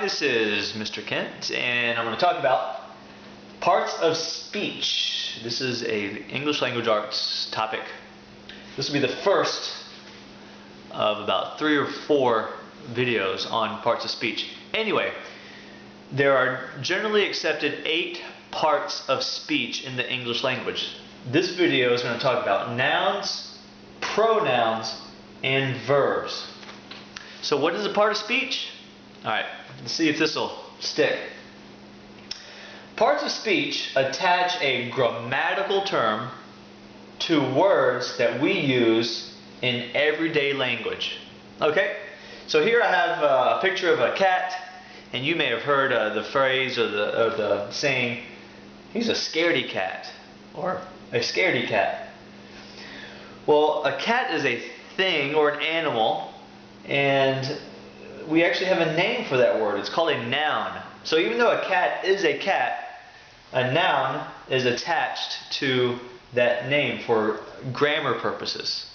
this is Mr. Kent, and I'm going to talk about parts of speech. This is a English language arts topic. This will be the first of about 3 or 4 videos on parts of speech. Anyway, there are generally accepted 8 parts of speech in the English language. This video is going to talk about nouns, pronouns, and verbs. So what is a part of speech? Alright, let's see if this will stick. Parts of speech attach a grammatical term to words that we use in everyday language. Okay, so here I have a picture of a cat, and you may have heard the phrase or the saying, he's a scaredy cat, or a scaredy cat. Well, a cat is a thing or an animal, and we actually have a name for that word. It's called a noun. So even though a cat is a cat, a noun is attached to that name for grammar purposes.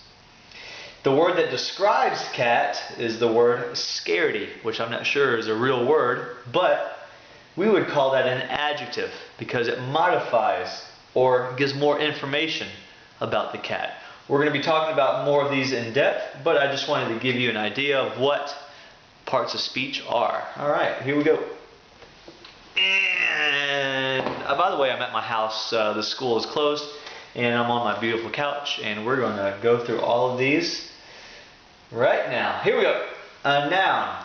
The word that describes cat is the word scaredy, which I'm not sure is a real word, but we would call that an adjective because it modifies or gives more information about the cat. We're going to be talking about more of these in depth, but I just wanted to give you an idea of what parts of speech are. Alright, here we go. And by the way, I'm at my house. The school is closed, and I'm on my beautiful couch, and we're going to go through all of these right now. Here we go. A noun.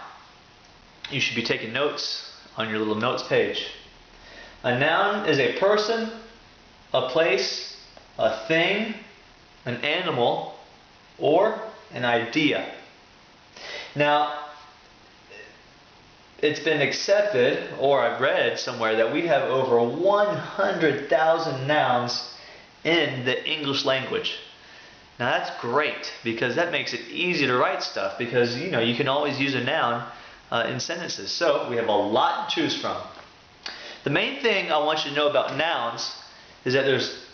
You should be taking notes on your little notes page. A noun is a person, a place, a thing, an animal, or an idea. Now, it's been accepted, or I've read somewhere, that we have over 100,000 nouns in the English language. Now that's great, because that makes it easy to write stuff, because you can always use a noun in sentences. So we have a lot to choose from. The main thing I want you to know about nouns is that there's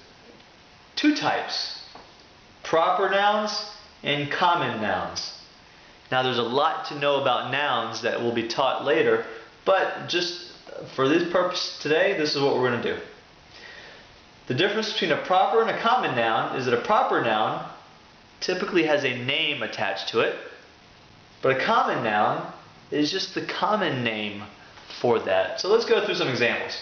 2 types: proper nouns and common nouns. Now there's a lot to know about nouns that will be taught later, but just for this purpose today, this is what we're going to do. The difference between a proper and a common noun is that a proper noun typically has a name attached to it, but a common noun is just the common name for that. So let's go through some examples.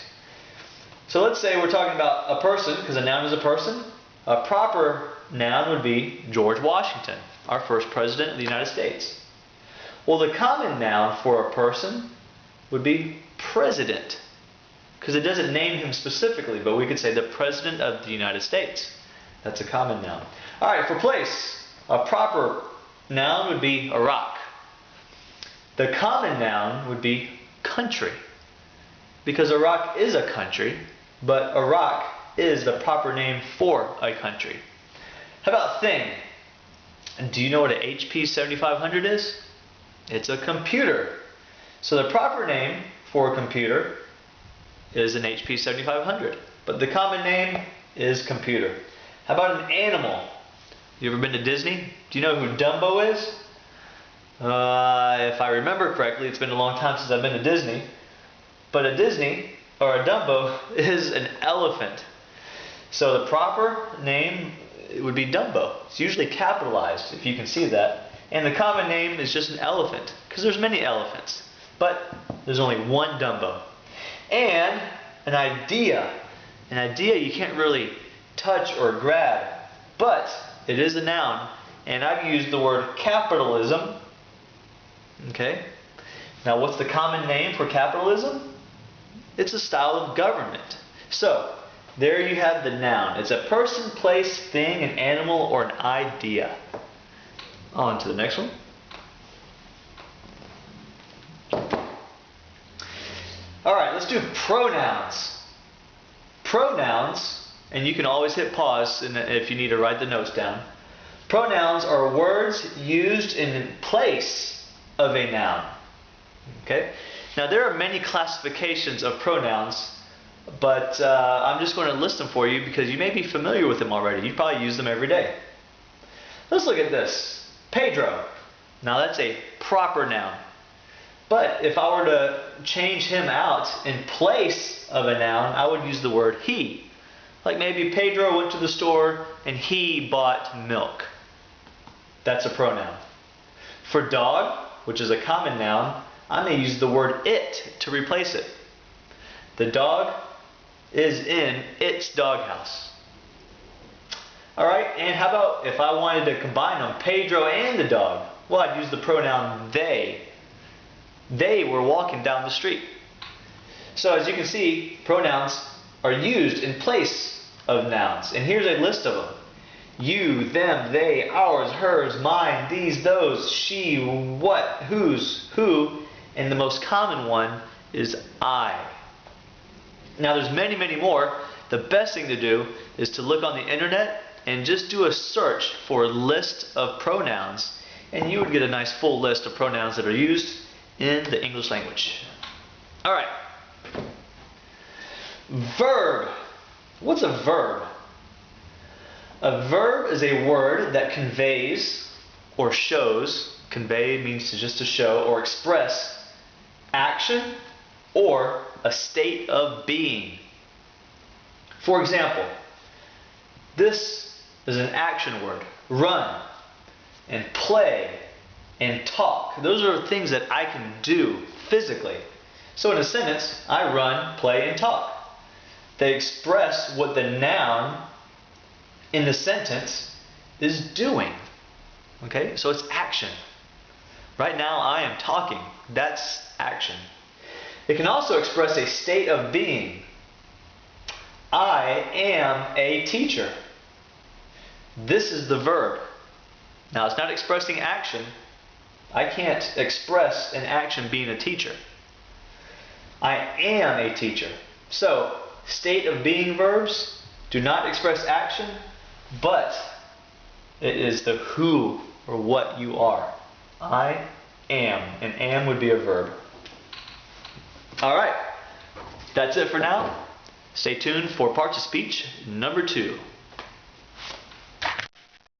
So let's say we're talking about a person, because a noun is a person. A proper noun would be George Washington, our first president of the United States. Well, the common noun for a person would be president, because it doesn't name him specifically, but we could say the president of the United States. That's a common noun. Alright, for place, a proper noun would be Iraq. The common noun would be country, because Iraq is a country, but Iraq is the proper name for a country. How about thing? Do you know what an HP 7500 is? It's a computer. So the proper name for a computer is an HP 7500, but the common name is computer. How about an animal? You ever been to Disney? Do you know who Dumbo is? If I remember correctly, it's been a long time since I've been to Disney, but a Disney, or a Dumbo, is an elephant. So the proper name would be Dumbo. It's usually capitalized, if you can see that. And the common name is just an elephant, because there's many elephants, but there's only one Dumbo. And an idea. An idea you can't really touch or grab, but it is a noun, and I've used the word capitalism. Okay? Now what's the common name for capitalism? It's a style of government. So, there you have the noun. It's a person, place, thing, an animal, or an idea. On to the next one. Alright, let's do pronouns. Pronouns, and you can always hit pause if you need to write the notes down. Pronouns are words used in place of a noun. Okay? Now there are many classifications of pronouns, but I'm just going to list them for you because you may be familiar with them already. You probably use them every day. Let's look at this. Pedro. Now that's a proper noun. But if I were to change him out in place of a noun, I would use the word he. Like maybe Pedro went to the store and he bought milk. That's a pronoun. For dog, which is a common noun, I may use the word it to replace it. The dog is in its doghouse. Alright, and how about if I wanted to combine them, Pedro and the dog? Well, I'd use the pronoun they. They were walking down the street. So as you can see, pronouns are used in place of nouns. And here's a list of them. You, them, they, ours, hers, mine, these, those, she, what, whose, who, and the most common one is I. Now there's many, many more. The best thing to do is to look on the internet and just do a search for a list of pronouns, and you would get a nice full list of pronouns that are used in the English language. Alright. Verb. What's a verb? A verb is a word that conveys or shows, convey means just to show or express action or a state of being. For example, this is an action word. Run and play and talk. Those are things that I can do physically. So in a sentence, I run, play, and talk. They express what the noun in the sentence is doing. Okay, so it's action. Right now I am talking. That's action. It can also express a state of being. I am a teacher. This is the verb. Now it's not expressing action. I can't express an action being a teacher. I am a teacher. So, state of being verbs do not express action, but it is the who or what you are. I am, and am would be a verb. Alright, that's it for now. Stay tuned for parts of speech number 2.